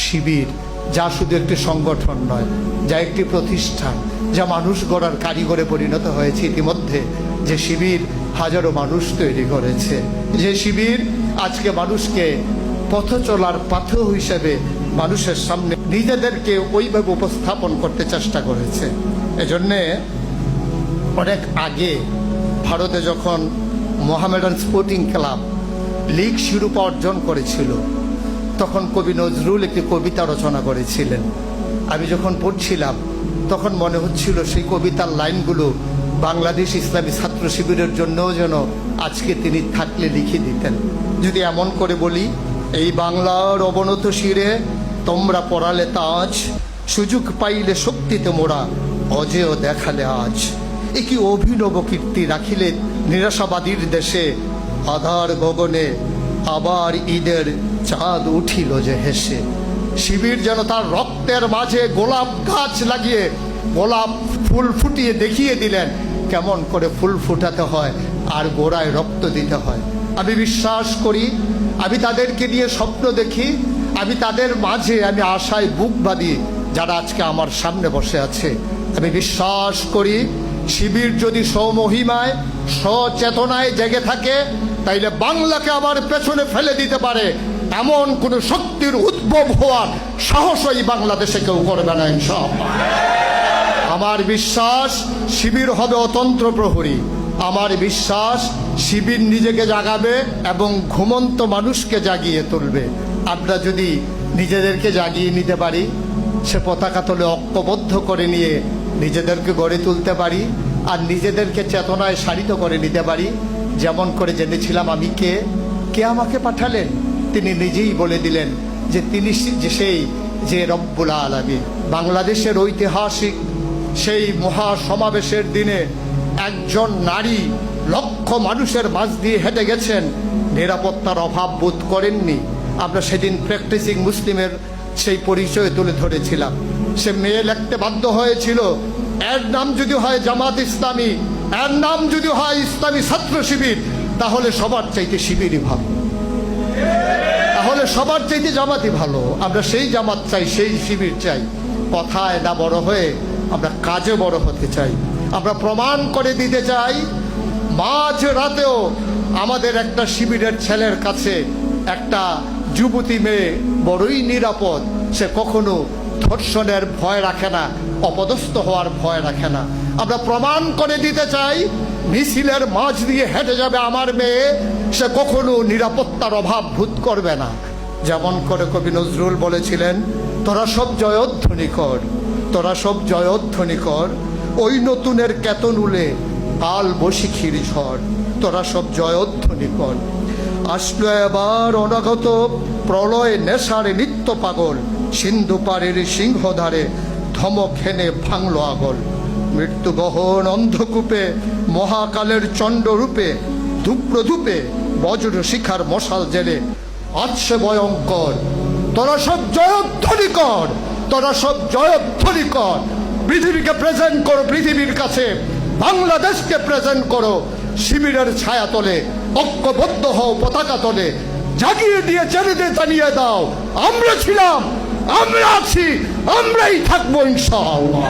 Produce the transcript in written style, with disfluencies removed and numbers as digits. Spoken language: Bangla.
শিবির, যা শুধু একটি সংগঠন নয়, যা একটি প্রতিষ্ঠান, যা মানুষ গড়ার কারিগরে পরিণত হয়েছে ইতিমধ্যে, যে শিবির হাজারো মানুষ তৈরি করেছে, যে শিবির আজকে মানুষকে পথ চলার পাথেয় হিসেবে মানুষের সামনে নিজেদেরকে ওইভাবে উপস্থাপন করতে চেষ্টা করেছে। এজন্যে অনেক আগে ভারতে যখন মোহামেডান স্পোর্টিং ক্লাব লীগ শিরোপা অর্জন করেছিল, তখন কবি নজরুল একটি কবিতা রচনা করেছিলেন। আমি যখন পড়ছিলাম তখন মনে হচ্ছিল সেই কবিতার লাইনগুলো বাংলাদেশ ইসলামী ছাত্র শিবিরের জন্যও যেন আজকে তিনি থাকলে লিখে দিতেন। যদি এমন করে বলি, এই বাংলার অবনত শিরে তোমরা পড়ালে তাজ, সুযোগ পাইলে শক্তিতে মোরা অজেয় দেখালে আজ। এ কি অভিনব কীর্তি রাখিলে নিরাশাবাদীর দেশে, আধার গগনে আবার ঈদের চাঁদ উঠিল যে হেসে। শিবির যেন তার রক্তের মাঝে গোলাপ গাছ লাগিয়ে গোলাপ ফুল ফুটিয়ে দেখিয়ে দিলেন কেমন করে ফুল ফুটাতে হয় আর গোড়ায় রক্ত দিতে হয়। আমি বিশ্বাস করি, আমি তাদেরকে নিয়ে স্বপ্ন দেখি, আমি তাদের মাঝে আমি আশায় বুক বাঁধি যারা আজকে আমার সামনে বসে আছে। আমি বিশ্বাস করি শিবির যদি স্বমহিমায় সচেতনায় জেগে থাকে, তাইলে বাংলাকে আমার পেছনে ফেলে দিতে পারে এমন কোন শক্তির উদ্ভব হওয়ার সাহসই বাংলাদেশে কেউ করবে না ইনশাআল্লাহ। আমার বিশ্বাস শিবির হবে অতন্ত্র প্রহরী। আমার বিশ্বাস শিবির নিজেকে জাগাবে এবং ঘুমন্ত মানুষকে জাগিয়ে তুলবে। আমরা যদি নিজেদেরকে জাগিয়ে নিতে পারি, সে পতাকা তলে ঐক্যবদ্ধ করে নিয়ে নিজেদেরকে গড়ে তুলতে পারি, আর নিজেদেরকে চেতনায় সারিত করে নিতে পারি, যেমন করে জেনেছিলাম আমি কে আমাকে পাঠালেন, তিনি নিজেই বলে দিলেন যে তিনি যে রব্বুল আলামিন। বাংলাদেশের ঐতিহাসিক সেই মহা সমাবেশের দিনে একজন নারী লক্ষ মানুষের মাঝ দিয়ে হেঁটে গেছেন, নিরাপত্তার অভাব বোধ করেননি। আমরা সেদিন প্র্যাকটিসিং মুসলিমের সেই পরিচয় তুলে ধরেছিলাম। সে মেয়ে লিখতে বাধ্য হয়েছিল, এর নাম যদি হয় জামাত ইসলামী, এর নাম যদি হয় ইসলামী ছাত্র শিবির, তাহলে সবার চাইতে শিবিরই ভালো, তাহলে সবার চাইতে জামাতই ভালো। আমরা সেই জামাত চাই, সেই শিবির চাই। কথায় না বড় হয়ে আমরা কাজে বড় হতে চাই। আমরা প্রমাণ করে দিতে চাই মাঝ রাতেও আমাদের একটা শিবিরের ছেলের কাছে একটা যুবতী মেয়ে বড়ই নিরাপদ। সে কখনো ধর্ষণের ভয় রাখে না, অপদস্থ হওয়ার ভয় রাখে না। আমরা প্রমাণ করে দিতে চাই মিছিলের মাঝ দিয়ে হেঁটে যাবে আমার মেয়ে, সে কখনো নিরাপত্তার অভাব বোধ করবে না। যেমন করে কবি নজরুল বলেছিলেন, তোরা সব জয়ধ্বনি কর, তোরা সব জয়ধ্বনি কর, ওই নতুনের কেতন উলে কাল বসিখির ঝড়, তোরা সব জয়ধ্বনি কর। আসলো এবার অনাগত প্রলয় নেশারে নিত্য পাগল, সিন্ধু পাড়ের সিংহধারে ধমক হেনে ভাঙলো আগল। মৃত্যু গহন অন্ধকূপে মহাকালের চণ্ডরূপে, ধূপ্রধূপে বজ্র শিখার মশাল জেলে আছে ভয়ঙ্কর। তোরা সব জয়ধ্বনি কর, তোরা সব জয়ধ্বনি কর। পৃথিবীকে প্রেজেন্ট করো, পৃথিবীর কাছে বাংলাদেশকে প্রেজেন্ট করো। শিবিরের ছায়া তলে ঐক্যবদ্ধ হও, পতাকা তলে জাগিয়ে দিয়ে ছেলেদের জানিয়ে দাও, আমরা ছিলাম, আমরা আছি, আমরাই থাকবো ইনশাআল্লাহ।